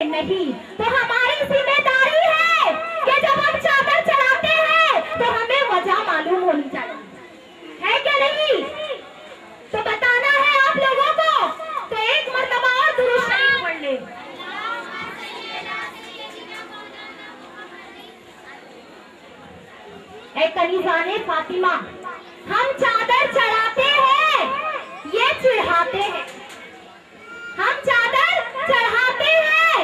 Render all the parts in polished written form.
नहीं, तो हमारी जिम्मेदारी है कि जब हम चादर चढ़ाते हैं तो हमें वजह मालूम होनी चाहिए, है क्या नहीं? तो बताना है आप लोगों को, तो एक मर्तबा और दुरूद शरीफ पढ़ ले। ए कनीज़ाने फातिमा, हम चादर चढ़ाते हैं, ये चिढ़ाते हैं। हम चादर चढ़ाते हैं,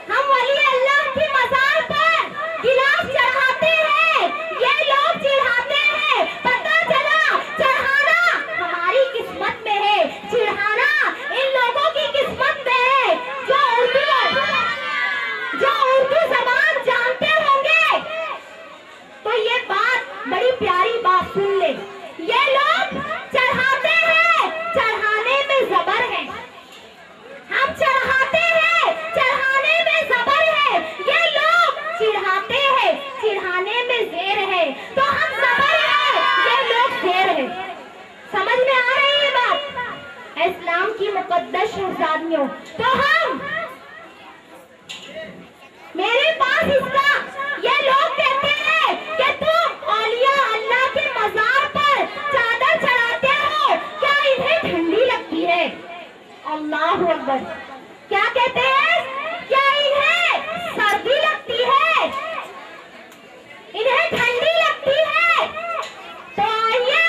हम वली अल्लाह की मज़ार पर गिलास चढ़ाते हैं, ये लोग चिढ़ाते हैं। पता चला चढ़ाना हमारी किस्मत में है, चिढ़ाना इन लोगों की किस्मत में है जो उर्दू जबान जानते होंगे। तो ये बात बड़ी प्यारी बात सुन ले, ये लोग चढ़ाते हैं, चढ़ाने में जबर है। हम चढ़ाते हैं, चढ़ाने में जबर है, ये लोग चिढ़ाते हैं, चिढ़ाने में ज़ेर है। तो हम जबर है, ये लोग ज़ेर है। समझ में आ रही है बात? इस्लाम की मुकद्दस शहजादियों, तो हम मेरे पास इसका ये लोग कहते हैं कि तुम औलिया अल्लाह के मज़ार पर चादर चढ़ाते हो, क्या इन्हें ठंडी लगती है? अल्लाहु अकबर। क्या कहते हैं? क्या इन्हें सर्दी लगती है? इन्हें ठंडी लगती है? तो आइए,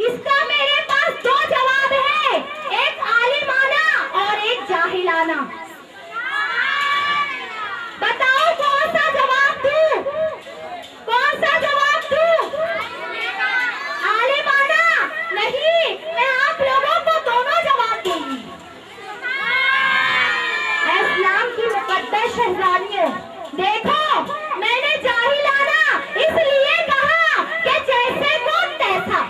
इसका मेरे पास दो जवाब है, एक आलिमाना और एक जाहिलाना। बताओ कौन सा जवाब दूं? कौन सा जवाब दूं? आलिमाना नहीं, मैं आप लोगों को दोनों जवाब दूंगी। इस्लाम की मुकद्दस शहजादियों, देखो मैंने जाहिलाना इसलिए कहा कि जैसे को तैसा,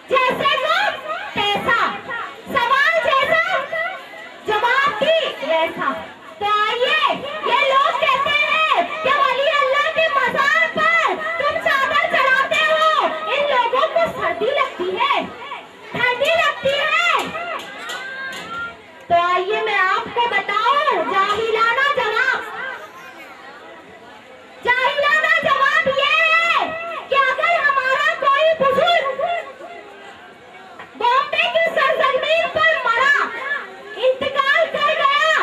जैसे को तैसा, सवाल जैसा जवाब भी वैसा। तो आइए, ये लोग कहते हैं कि वली अल्लाह के मज़ार पर तुम चादर चढ़ाते हो, इन लोगों को सर्दी लगती है, ठंडी लगती है। तो आइए मैं आपको बताऊं जाहिलाना जवाब। जाहिलाना जवाब ये है कि अगर हमारा कोई बुजुर्ग बॉम्बे की सरजमीन पर मरा, इंतकाल कर गया,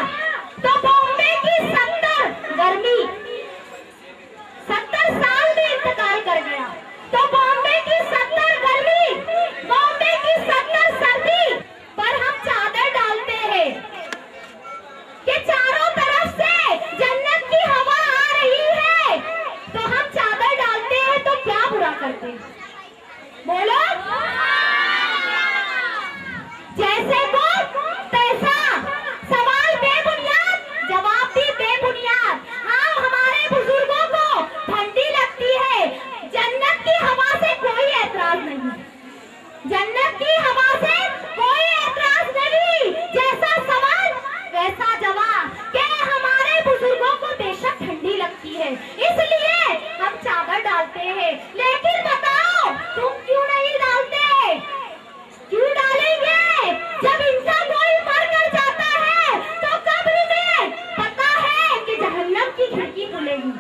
तो बॉम्बे की 70 साल में इंतकाल कर गया, तो बॉम्बे की 70 गर्मी, बॉम्बे की 70 सर्दी पर हम चादर डालते हैं कि चारों तरफ से जन्नत की हवा आ रही है, तो हम चादर डालते हैं, तो क्या बुरा करते हैं? बोलो। जैसे को तैसा, सवाल बेबुनियाद, जवाब भी बेबुनियाद। हाँ, हमारे बुजुर्गों को ठंडी लगती है, जन्नत की हवा से कोई एतराज नहीं, जन्नत की हवा से कोई एतराज नहीं। जैसा सवाल वैसा जवाब कि हमारे बुजुर्गों को बेशक ठंडी लगती है, इसलिए हम चादर डालते हैं। लेकिन बताओ तुम क्यों नहीं डालते? क्यों डालेंगे? जब इंसान कोई मर कर जाता है तो कब्र में पता है कि जहन्नम की खिड़की खुलेगी,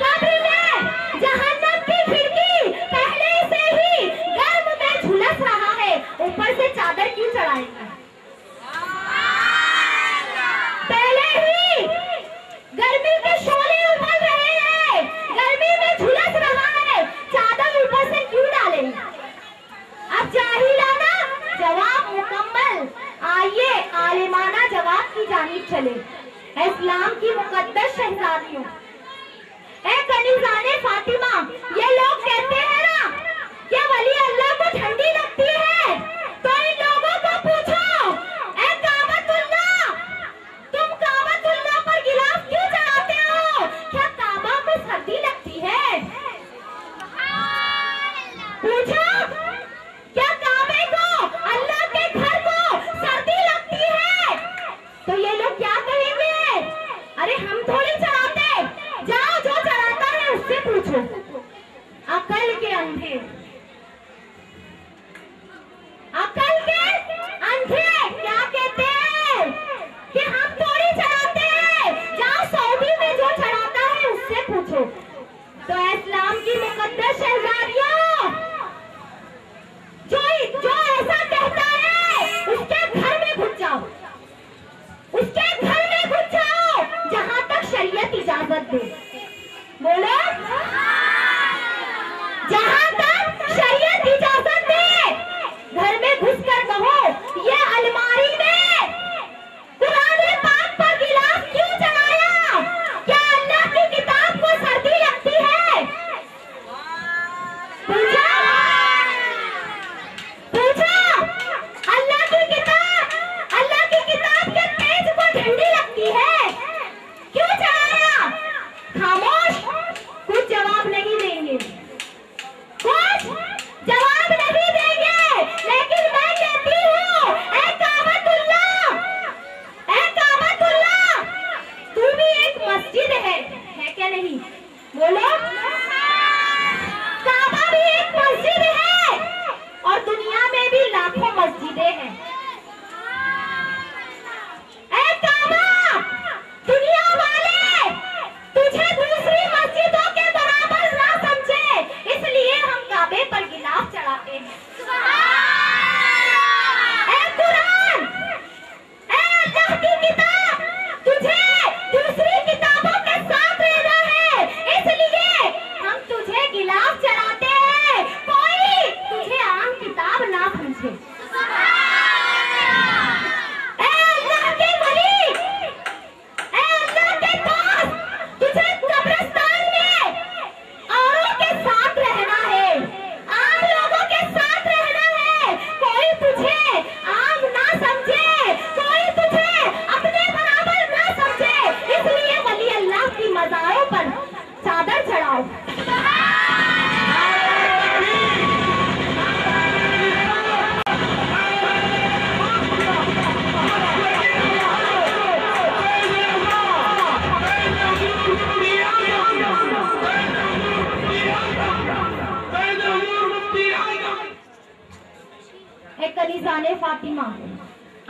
कब्र में जहन्नम की खिड़की पहले से ही गर्म में झुलस रहा है, ऊपर से चादर क्यों चढ़ाएंगे? पहले ही गर्मी के शोले उमड़ रहे हैं, गर्मी में झुलस रहा है, चादर ऊपर से क्यों डालेंगे? अब जाहिलाना जवाब मुकम्मल। आइए आलिमाना जवाब की जानिब चले। इस्लाम की मुकद्दस शहजादियों, ए कनीज़ाने फातिमा, ये लोग कहते हैं ना कि वली अल्लाह को ठंडी लगती है, तो इन लोगों को पूछो, ए काबतुल्लाह, तुम काबतुल्लाह पर गिलास क्यों चढ़ाते हो? क्या काबा को सर्दी लगती है? पूछो, क्या काबे को, अल्लाह के घर को सर्दी लगती है? तो ये लोग क्या कहेंगे? अरे हम थोड़ी चढ़ाते, जाओ जो चढ़ाता है उससे पूछो। अकल के अंधे,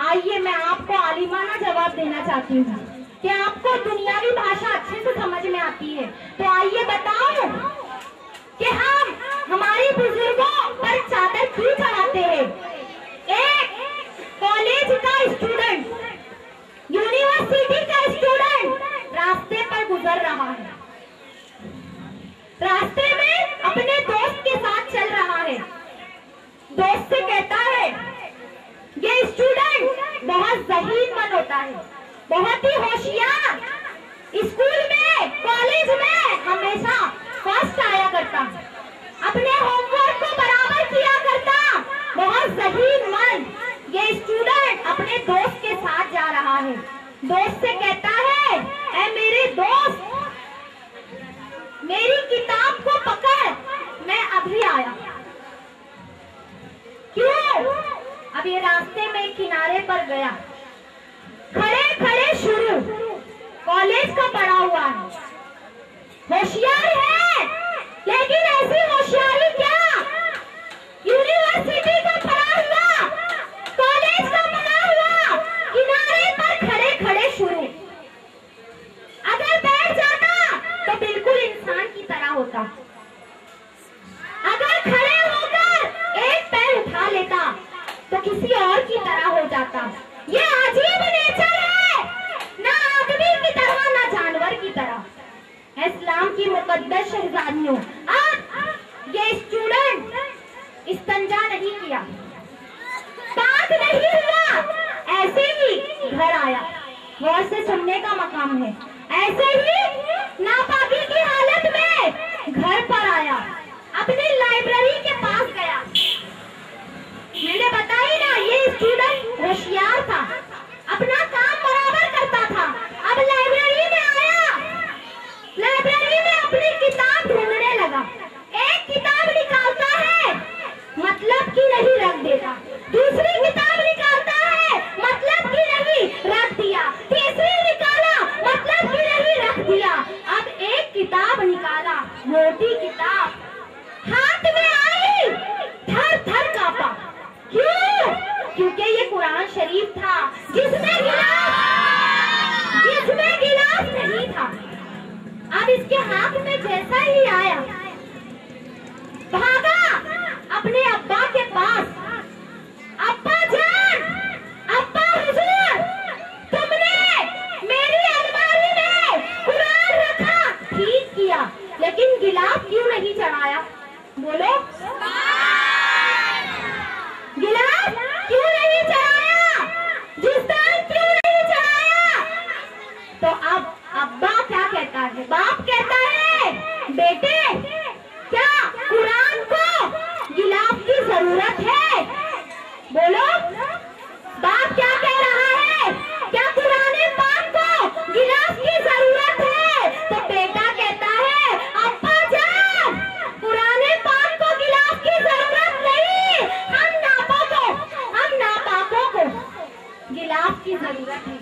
आइए मैं आपको आलिमाना जवाब देना चाहती हूँ कि आपको दुनियावी भाषा अच्छे से समझ में आती है, तो आइए बताओ कि हम हमारे बुजुर्गों पर चादर क्यों चढ़ाते हैं। एक कॉलेज का स्टूडेंट, यूनिवर्सिटी का स्टूडेंट रास्ते पर गुजर रहा है, रास्ते में अपने दोस्त के साथ चल रहा है, दोस्त से कहता है, ये स्टूडेंट बहुत ज़हीन मन होता है, बहुत ही होशियार, स्कूल में कॉलेज में हमेशा फर्स्ट आया करता, अपने होमवर्क को बराबर किया करता, बहुत ज़हीन मन। ये स्टूडेंट अपने दोस्त के साथ जा रहा है, दोस्त से कहता है, ऐ मेरे दोस्त, मेरी किताब को पकड़, मैं अभी आया। क्यों? अब ये रास्ते में किनारे पर गया, खड़े खड़े शुरू, कॉलेज का पढ़ा हुआ है, होशियार है, लेकिन ऐसी होशियारी क्या, यूनिवर्सिटी का पढ़ा हुआ, कॉलेज का पढ़ा हुआ, किनारे पर खड़े खड़े शुरू। अगर बैठ जाता तो बिल्कुल इंसान की तरह होता, अगर खड़े होकर एक पैर उठा लेता तो किसी और की तरह हो जाता। ये अजीब नेचर है, ना आदमी की तरह ना जानवर की तरह। इस्लाम की मुकद्दस शहजादियों, अब ये स्टूडेंट इस्तंजा नहीं किया, पाक नहीं हुआ, ऐसे ही घर आया, गौर से सुनने का मकाम है, ऐसे ही नापाकी की हालत में घर पर आया, अपनी लाइब्रेरी के पास गया। मैंने बताई ना, ये स्टूडेंट होशियार था, अपना काम बराबर करता था। अब लाइब्रेरी में आया, लाइब्रेरी में अपनी किताब ढूंढने लगा, एक किताब निकालता है, मतलब की नहीं रख देता, दूसरी किताब निकालता है, मतलब की नहीं रख दिया, तीसरी निकाला, मतलब की नहीं रख दिया। अब एक किताब निकाला, मोटी किताब, हाथ में आई, थर थर कांपा। क्यों? क्योंकि ये कुरान शरीफ था जिसमें गिलास नहीं था। अब इसके हाथ में जैसा ही आया, भागा अपने अब्बा के पास, अब्बा जान, अब्बा हुजूर, तुमने मेरी अलमारी में कुरान रखा, ठीक किया, लेकिन गिलास क्यों नहीं चढ़ाया? बोलो, गिलास क्यों नहीं चढ़ाया? जिस्तान क्यों नहीं चढ़ाया? तो अब अब्बा क्या कहता है? बाप कहता है, बेटे क्या कुरान को गिलास की जरूरत है? बोलो, बाप क्या कह रहा है? क्या कुरान पाक को गिलास की जरूरत है? तो बेटा कहता है, अब्बा जान, कुरान पाक को गिलास की जरूरत नहीं, हम नापाकों को गिलास की जरूरत है।